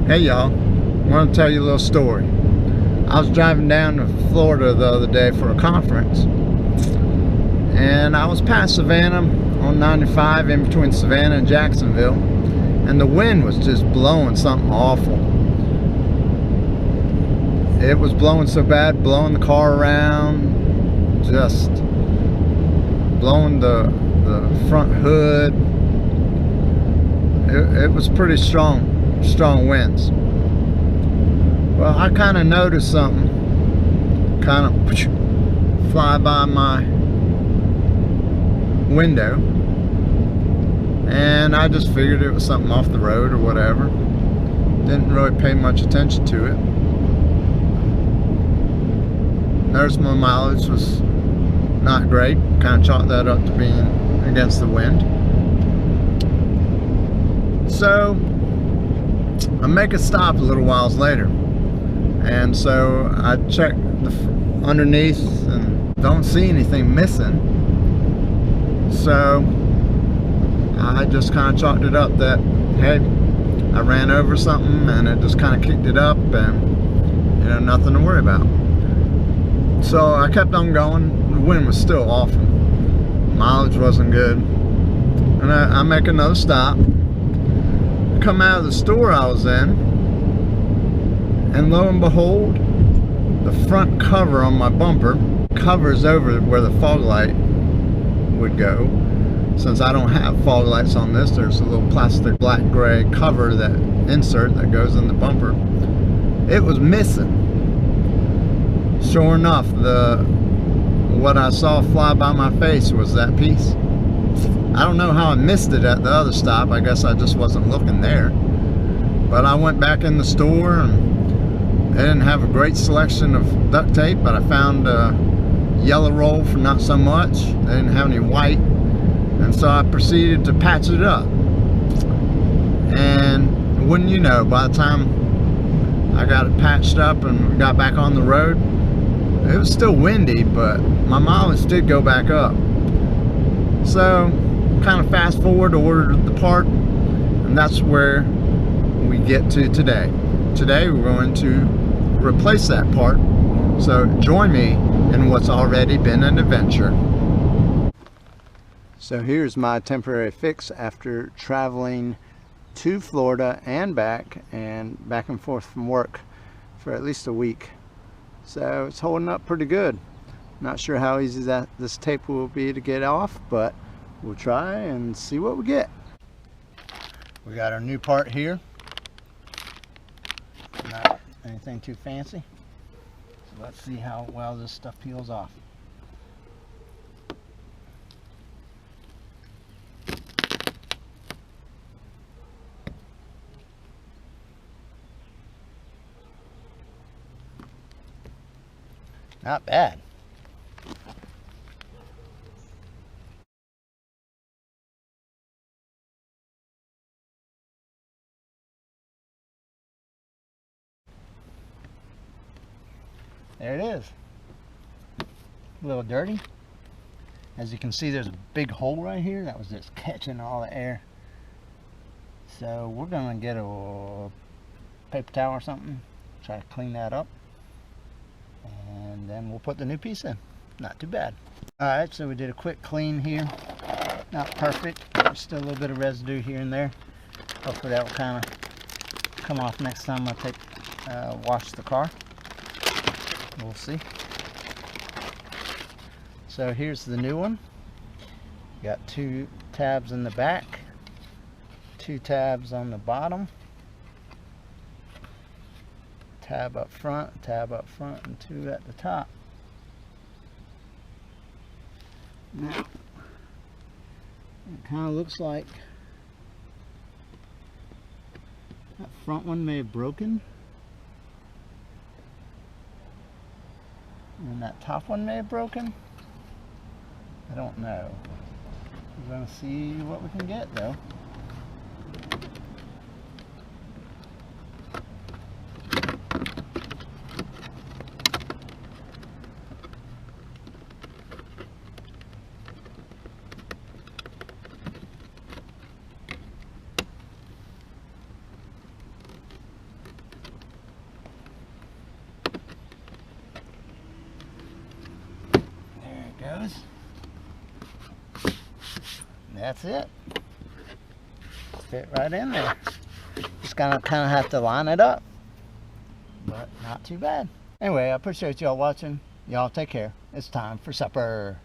Hey y'all, I want to tell you a little story. I was driving down to Florida the other day for a conference, and I was past Savannah on 95 in between Savannah and Jacksonville, and the wind was just blowing something awful. It was blowing so bad, blowing the car around, just blowing the front hood. It was pretty strong winds. Well, I kind of noticed something kind of fly by my window, and I just figured it was something off the road or whatever. Didn't really pay much attention to it. Noticed my mileage was not great. Kind of chalked that up to being against the wind. So I make a stop a little whiles later, and so I check underneath and don't see anything missing. So I just kind of chalked it up that, hey, I ran over something and it just kind of kicked it up, and you know, nothing to worry about. So I kept on going. The wind was still awful, mileage wasn't good, and I make another stop. Come out of the store I was in, and lo and behold, the front cover on my bumper covers over where the fog light would go. Since I don't have fog lights on this, there's a little plastic black gray cover, that insert that goes in the bumper. It was missing. Sure enough, what I saw fly by my face was that piece. I don't know how I missed it at the other stop. I guess I just wasn't looking there. But I went back in the store, and they didn't have a great selection of duct tape, but I found a yellow roll for not so much. They didn't have any white, and so I proceeded to patch it up. And wouldn't you know, by the time I got it patched up and got back on the road, it was still windy, but my mileage did go back up. So kind of fast forward, ordered the part, and that's where we get to today. Today we're going to replace that part. So join me in what's already been an adventure. So here's my temporary fix after traveling to Florida and back and forth from work for at least a week. So it's holding up pretty good. Not sure how easy this tape will be to get off, but we'll try and see what we get. We got our new part here. Not anything too fancy. So let's see how well this stuff peels off. Not bad. There it is. A little dirty. As you can see, there's a big hole right here that was just catching all the air. So we're gonna get a paper towel or something, try to clean that up, and then we'll put the new piece in. Not too bad. Alright, so we did a quick clean here. Not perfect. There's still a little bit of residue here and there. Hopefully that will kind of come off next time I wash the car. We'll see. So here's the new one. Got 2 tabs in the back, 2 tabs on the bottom, tab up front, and 2 at the top. Now, it kind of looks like that front one may have broken, and that top one may have broken. I don't know. We're going to see what we can get though. goes. That's it. Fit right in there. Just gonna kind of have to line it up, but not too bad. Anyway, I appreciate y'all watching. Y'all take care. It's time for supper.